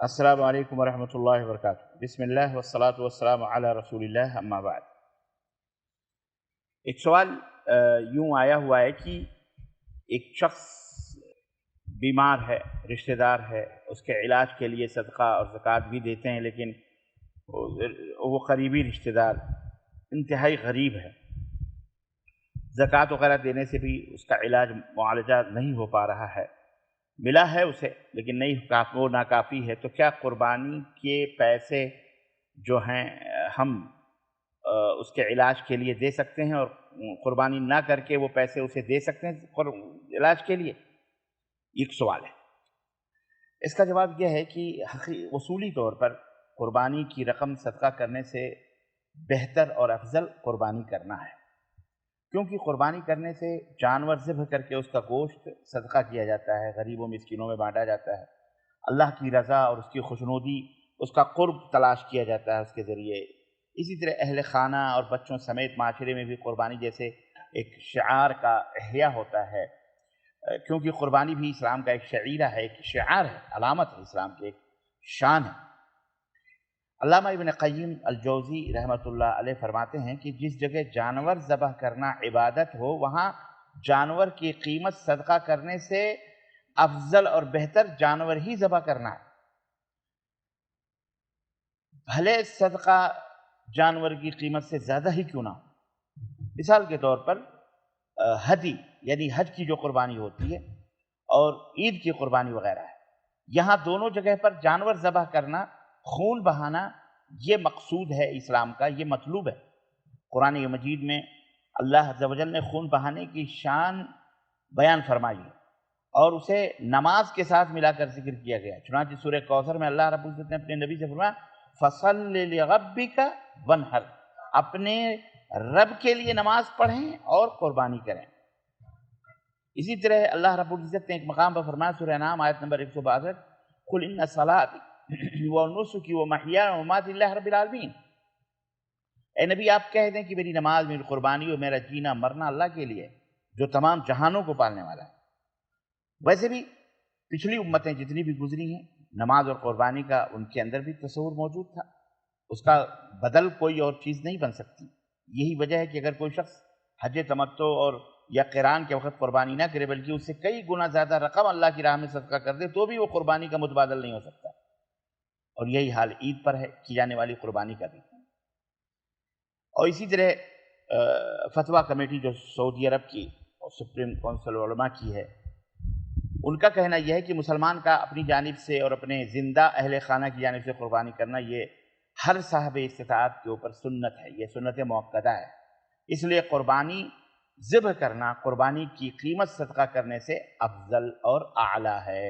السلام علیکم ورحمۃ اللہ وبرکاتہ۔ بسم اللہ والصلاۃ والسلام علی رسول اللہ، اما بعد۔ ایک سوال یوں آیا ہوا ہے کہ ایک شخص بیمار ہے، رشتہ دار ہے، اس کے علاج کے لیے صدقہ اور زکوٰۃ بھی دیتے ہیں، لیکن وہ قریبی رشتہ دار انتہائی غریب ہے، زکوٰۃ وغیرہ دینے سے بھی اس کا علاج معالجہ نہیں ہو پا رہا ہے، ملا ہے اسے لیکن نہیں، وہ ناکافی ہے، تو کیا قربانی کے پیسے جو ہیں ہم اس کے علاج کے لیے دے سکتے ہیں، اور قربانی نہ کر کے وہ پیسے اسے دے سکتے ہیں علاج کے لیے؟ ایک سوال ہے۔ اس کا جواب یہ ہے کہ اصولی طور پر قربانی کی رقم صدقہ کرنے سے بہتر اور افضل قربانی کرنا ہے، کیونکہ قربانی کرنے سے جانور ذبح کر کے اس کا گوشت صدقہ کیا جاتا ہے، غریبوں مسکینوں میں بانٹا جاتا ہے، اللہ کی رضا اور اس کی خوشنودی، اس کا قرب تلاش کیا جاتا ہے اس کے ذریعے۔ اسی طرح اہل خانہ اور بچوں سمیت معاشرے میں بھی قربانی جیسے ایک شعار کا احیاء ہوتا ہے، کیونکہ قربانی بھی اسلام کا ایک شعیرہ ہے، ایک شعار ہے، علامت ہے اسلام کی، ایک شان ہے۔ علامہ ابن قیم الجوزی رحمۃ اللہ علیہ فرماتے ہیں کہ جس جگہ جانور ذبح کرنا عبادت ہو، وہاں جانور کی قیمت صدقہ کرنے سے افضل اور بہتر جانور ہی ذبح کرنا ہے، بھلے صدقہ جانور کی قیمت سے زیادہ ہی کیوں نہ ہو۔ مثال کے طور پر ہدی یعنی حج کی جو قربانی ہوتی ہے اور عید کی قربانی وغیرہ ہے، یہاں دونوں جگہ پر جانور ذبح کرنا، خون بہانا، یہ مقصود ہے اسلام کا، یہ مطلوب ہے۔ قرآن مجید میں اللہ عز و جل نے خون بہانے کی شان بیان فرمائی ہے اور اسے نماز کے ساتھ ملا کر ذکر کیا گیا۔ چنانچہ سورہ کوثر میں اللہ رب العزت نے اپنے نبی سے فرمایا فَصَلِّ لِرَبِّكَ وَانْحَرْ، اپنے رب کے لیے نماز پڑھیں اور قربانی کریں۔ اسی طرح اللہ رب العزت نے ایک مقام پر فرمایا سورہ انعام آیت نمبر 162 قُلْ إِنَّ صَلَاتِي وَنُسُكِي وَمَحْيَايَ وَمَمَاتِي لِلَّهِ رَبِّ الْعَالَمِينَ، اے نبی آپ کہہ دیں کہ میری نماز، میری قربانی اور میرا جینا مرنا اللہ کے لیے جو تمام جہانوں کو پالنے والا ہے۔ ویسے بھی پچھلی امتیں جتنی بھی گزری ہیں، نماز اور قربانی کا ان کے اندر بھی تصور موجود تھا، اس کا بدل کوئی اور چیز نہیں بن سکتی۔ یہی وجہ ہے کہ اگر کوئی شخص حج تمتع اور یا قران کے وقت قربانی نہ کرے بلکہ اس سے کئی گنا زیادہ رقم اللہ کی راہ میں صدقہ کر دے، تو بھی وہ قربانی کا متبادل نہیں ہو سکتا، اور یہی حال عید پر ہے کی جانے والی قربانی کا بھی۔ اور اسی طرح فتویٰ کمیٹی جو سعودی عرب کی اور سپریم کونسل علماء کی ہے، ان کا کہنا یہ ہے کہ مسلمان کا اپنی جانب سے اور اپنے زندہ اہل خانہ کی جانب سے قربانی کرنا یہ ہر صاحب استطاعت کے اوپر سنت ہے، یہ سنت موقدہ ہے، اس لیے قربانی ذبح کرنا قربانی کی قیمت صدقہ کرنے سے افضل اور اعلیٰ ہے۔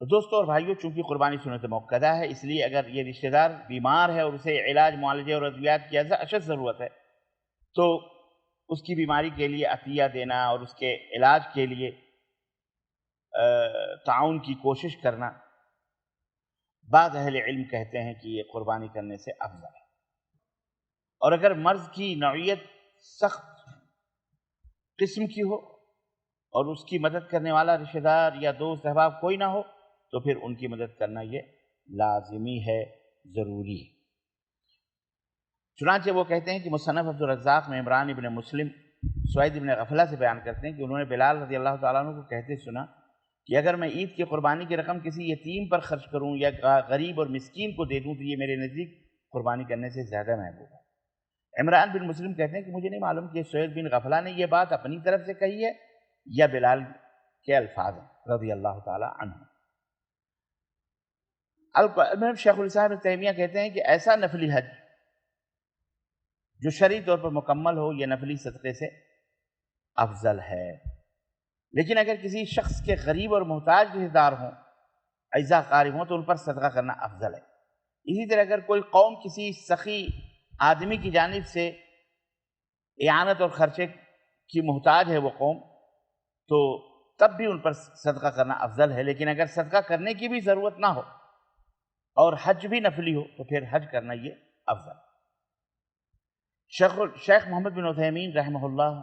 تو دوستو اور بھائیو، چونکہ قربانی سنت موقدہ ہے، اس لیے اگر یہ رشتہ دار بیمار ہے اور اسے علاج، معالجے اور ادویات کی اشد ضرورت ہے، تو اس کی بیماری کے لیے عطیہ دینا اور اس کے علاج کے لیے تعاون کی کوشش کرنا، بعض اہل علم کہتے ہیں کہ یہ قربانی کرنے سے افضل ہے۔ اور اگر مرض کی نوعیت سخت قسم کی ہو اور اس کی مدد کرنے والا رشتہ دار یا دوست احباب کوئی نہ ہو، تو پھر ان کی مدد کرنا یہ لازمی ہے، ضروری ہے۔ چنانچہ وہ کہتے ہیں کہ مصنف عبدالرزاق میں عمران ابن مسلم سوید ابن غفلہ سے بیان کرتے ہیں کہ انہوں نے بلال رضی اللہ تعالیٰ عنہ کو کہتے سنا کہ اگر میں عید کی قربانی کی رقم کسی یتیم پر خرچ کروں یا غریب اور مسکین کو دے دوں تو یہ میرے نزدیک قربانی کرنے سے زیادہ محبوب ہے۔ عمران بن مسلم کہتے ہیں کہ مجھے نہیں معلوم کہ سوید بن غفلہ نے یہ بات اپنی طرف سے کہی ہے یا بلال کے الفاظ ہیں رضی اللہ تعالیٰ عنہ۔ شیخ الاسلام ابن تیمیہ کہتے ہیں کہ ایسا نفلی حج جو شرعی طور پر مکمل ہو، یہ نفلی صدقے سے افضل ہے، لیکن اگر کسی شخص کے غریب اور محتاج رشتہ دار ہوں، اعزا قارب ہوں، تو ان پر صدقہ کرنا افضل ہے۔ اسی طرح اگر کوئی قوم کسی سخی آدمی کی جانب سے اعانت اور خرچے کی محتاج ہے وہ قوم، تو تب بھی ان پر صدقہ کرنا افضل ہے، لیکن اگر صدقہ کرنے کی بھی ضرورت نہ ہو اور حج بھی نفلی ہو تو پھر حج کرنا یہ افضل۔ شیخ محمد بن عثیمین رحمہ اللہ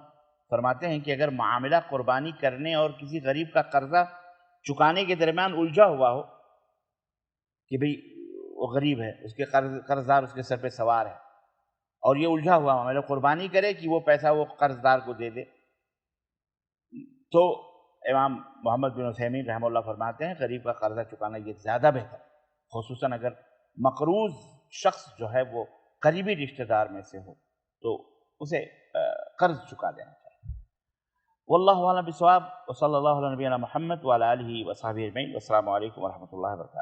فرماتے ہیں کہ اگر معاملہ قربانی کرنے اور کسی غریب کا قرضہ چکانے کے درمیان الجھا ہوا ہو کہ بھئی وہ غریب ہے، اس کے قرض دار اس کے سر پہ سوار ہے اور یہ الجھا ہوا معاملہ، قربانی کرے کہ وہ پیسہ وہ قرض دار کو دے دے. تو امام محمد بن عثیمین رحمہ اللہ فرماتے ہیں غریب کا قرضہ چکانا یہ زیادہ بہتر ہے، خصوصاً اگر مقروض شخص جو ہے وہ قریبی رشتہ دار میں سے ہو تو اسے قرض چکا دینا چاہیے. واللہ اعلم بالصواب، وصلی اللہ علی نبینا محمد وعلی آلہ وصحبہ اجمعین، والسلام علیکم ورحمۃ اللہ وبرکاتہ.